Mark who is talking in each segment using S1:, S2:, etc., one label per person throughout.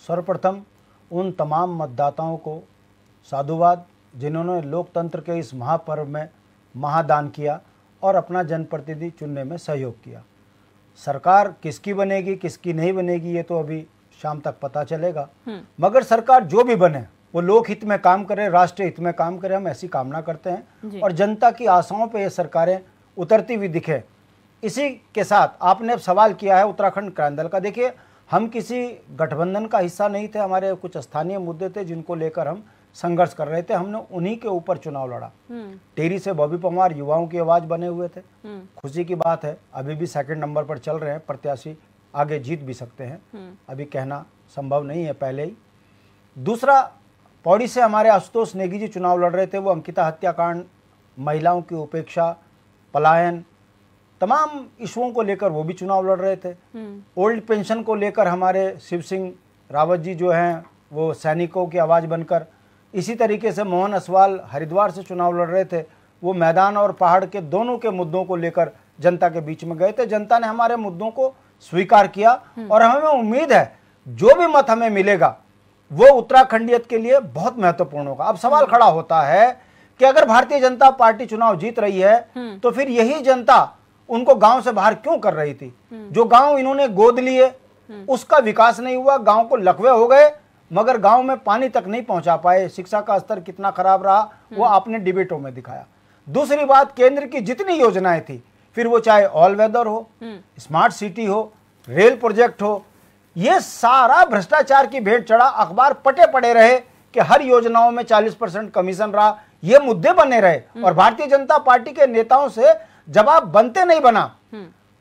S1: सर्वप्रथम उन तमाम मतदाताओं को साधुवाद जिन्होंने लोकतंत्र के इस महापर्व में महादान किया और अपना जनप्रतिनिधि चुनने में सहयोग किया। सरकार किसकी बनेगी किसकी नहीं बनेगी ये तो अभी शाम तक पता चलेगा, मगर सरकार जो भी बने वो लोक हित में काम करे, राष्ट्र हित में काम करे, हम ऐसी कामना करते हैं और जनता की आशाओं पे ये सरकारें उतरती हुई दिखे। इसी के साथ आपने सवाल किया है उत्तराखंड क्रांति दल का। देखिए, हम किसी गठबंधन का हिस्सा नहीं थे, हमारे कुछ स्थानीय मुद्दे थे जिनको लेकर हम संघर्ष कर रहे थे, हमने उन्हीं के ऊपर चुनाव लड़ा। टेरी से बॉबी परमार युवाओं की आवाज बने हुए थे। खुशी की बात है अभी भी सेकंड नंबर पर चल रहे हैं, प्रत्याशी आगे जीत भी सकते हैं, अभी कहना संभव नहीं है पहले ही। दूसरा, पौड़ी से हमारे आशुतोष नेगी जी चुनाव लड़ रहे थे, वो अंकिता हत्याकांड, महिलाओं की उपेक्षा, पलायन, तमाम इशुओं को लेकर वो भी चुनाव लड़ रहे थे। ओल्ड पेंशन को लेकर हमारे शिव सिंह रावत जी जो हैं वो सैनिकों की आवाज़ बनकर, इसी तरीके से मोहन असवाल हरिद्वार से चुनाव लड़ रहे थे, वो मैदान और पहाड़ के दोनों के मुद्दों को लेकर जनता के बीच में गए थे। जनता ने हमारे मुद्दों को स्वीकार किया और हमें उम्मीद है जो भी मत हमें मिलेगा वो उत्तराखंडियत के लिए बहुत महत्वपूर्ण होगा। अब सवाल खड़ा होता है कि अगर भारतीय जनता पार्टी चुनाव जीत रही है तो फिर यही जनता उनको गांव से बाहर क्यों कर रही थी? जो गांव इन्होंने गोद लिए उसका विकास नहीं हुआ, गांव को लकवे हो गए मगर गांव में पानी तक नहीं पहुंचा पाए। शिक्षा का स्तर कितना खराब रहा वो आपने डिबेटों में दिखाया। दूसरी बात, केंद्र की जितनी योजनाएं थी, फिर वो चाहे ऑल वेदर हो, स्मार्ट सिटी हो, रेल प्रोजेक्ट हो, ये सारा भ्रष्टाचार की भेंट चढ़ा। अखबार पटे पड़े रहे कि हर योजनाओं में 40% कमीशन रहा, ये मुद्दे बने रहे और भारतीय जनता पार्टी के नेताओं से जवाब बनते नहीं बना।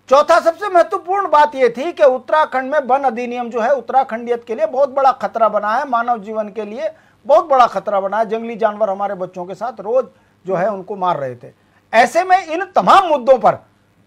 S1: चौथा, सबसे महत्वपूर्ण बात यह थी कि उत्तराखंड में वन अधिनियम जो है उत्तराखंडियत के लिए बहुत बड़ा खतरा बना है, मानव जीवन के लिए बहुत बड़ा खतरा बना है। जंगली जानवर हमारे बच्चों के साथ रोज जो है उनको मार रहे थे। ऐसे में इन तमाम मुद्दों पर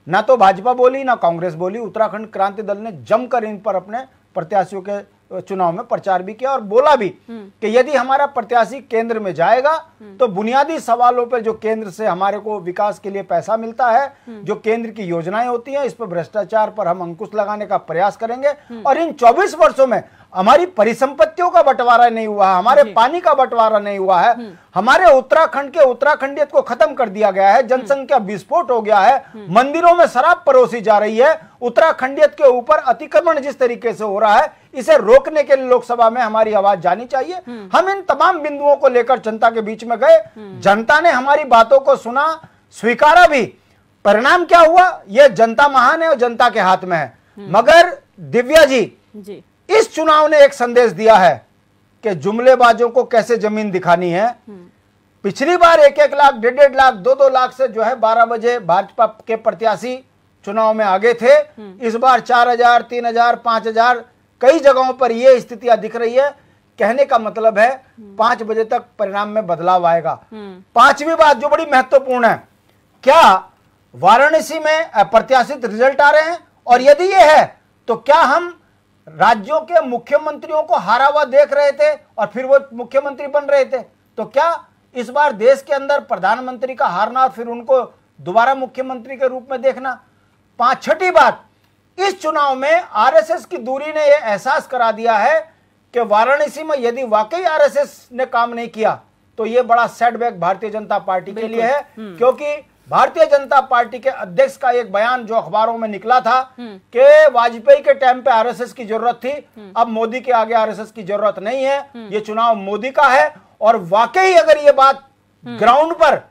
S1: ना तो भाजपा बोली ना कांग्रेस बोली, उत्तराखंड क्रांति दल ने जमकर इन पर अपने प्रत्याशियों के चुनाव में प्रचार भी किया और बोला भी कि यदि हमारा प्रत्याशी केंद्र में जाएगा तो बुनियादी सवालों पर जो केंद्र से हमारे को विकास के लिए पैसा मिलता है, जो केंद्र की योजनाएं होती हैं, इस पर भ्रष्टाचार पर हम अंकुश लगाने का प्रयास करेंगे। और इन 24 वर्षों में हमारी परिसंपत्तियों का बंटवारा नहीं हुआ है, हमारे पानी का बंटवारा नहीं हुआ है, हमारे उत्तराखंड के उत्तराखंडियत को खत्म कर दिया गया है, जनसंख्या विस्फोट हो गया है, मंदिरों में शराब परोसी जा रही है, उत्तराखंडियत के ऊपर अतिक्रमण जिस तरीके से हो रहा है, इसे रोकने के लिए लोकसभा में हमारी आवाज जानी चाहिए। हम इन तमाम बिंदुओं को लेकर जनता के बीच में गए, जनता ने हमारी बातों को सुना, स्वीकारा भी। परिणाम क्या हुआ यह जनता महान है और जनता के हाथ में है। मगर दिव्या जी इस चुनाव ने एक संदेश दिया है कि जुमलेबाजों को कैसे जमीन दिखानी है। पिछली बार 1-1 लाख, 1.5 लाख, 2-2 लाख से जो है 12 बजे भाजपा के प्रत्याशी चुनाव में आगे थे। इस बार 4,000, 3,000, 5,000 कई जगहों पर यह स्थितियां दिख रही है। कहने का मतलब है 5 बजे तक परिणाम में बदलाव आएगा। पांचवी बात जो बड़ी महत्वपूर्ण है, क्या वाराणसी में अप्रत्याशित रिजल्ट आ रहे हैं? और यदि ये है तो क्या हम राज्यों के मुख्यमंत्रियों को हारा हुआ देख रहे थे और फिर वो मुख्यमंत्री बन रहे थे? तो क्या इस बार देश के अंदर प्रधानमंत्री का हारना और फिर उनको दोबारा मुख्यमंत्री के रूप में देखना? छठी बात, इस चुनाव में आरएसएस की दूरी ने यह एहसास करा दिया है कि वाराणसी में यदि वाकई आरएसएस ने काम नहीं किया तो यह बड़ा सेटबैक भारतीय जनता पार्टी के लिए है। क्योंकि भारतीय जनता पार्टी के अध्यक्ष का एक बयान जो अखबारों में निकला था कि वाजपेयी के टाइम पे आरएसएस की जरूरत थी, अब मोदी के आगे आरएसएस की जरूरत नहीं है, ये चुनाव मोदी का है। और वाकई अगर ये बात ग्राउंड पर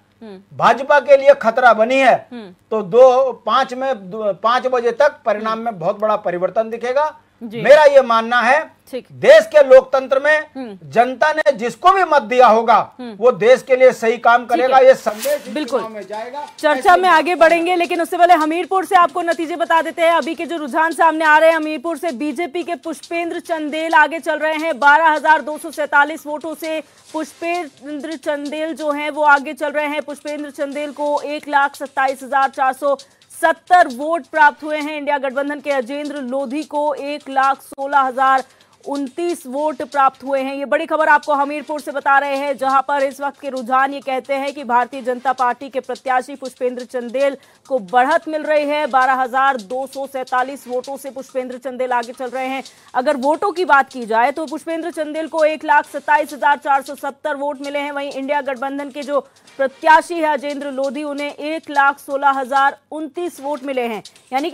S1: भाजपा के लिए खतरा बनी है तो 5 बजे तक परिणाम में बहुत बड़ा परिवर्तन दिखेगा। मेरा यह मानना है देश के लोकतंत्र में जनता ने जिसको भी मत दिया होगा वो देश के लिए सही काम करेगा। ये संदेश
S2: बिल्कुल
S1: में जाएगा।
S2: चर्चा में आगे बढ़ेंगे लेकिन उससे पहले हमीरपुर से आपको नतीजे बता देते हैं। अभी के जो रुझान सामने आ रहे हैं, हमीरपुर से बीजेपी के पुष्पेंद्र चंदेल आगे चल रहे हैं 12,247 वोटों से। पुष्पेंद्र चंदेल जो हैं वो आगे चल रहे हैं। पुष्पेंद्र चंदेल को 1,27,470 वोट प्राप्त हुए हैं। इंडिया गठबंधन के अजेंद्र लोधी को 1,16,000 29 वोट प्राप्त हुए हैं। ये बड़ी खबर आपको हमीरपुर से बता रहे हैं, जहां पर इस वक्त के रुझान ये कहते हैं कि भारतीय जनता पार्टी के प्रत्याशी पुष्पेंद्र चंदेल को बढ़त मिल रही है। 12,247 वोटों से पुष्पेंद्र चंदेल आगे चल रहे हैं। अगर वोटों की बात की जाए तो पुष्पेंद्र चंदेल को 1,27,470 वोट मिले हैं। वहीं इंडिया गठबंधन के जो प्रत्याशी है अजेंद्र लोधी, उन्हें 1,16,029 वोट मिले हैं। यानी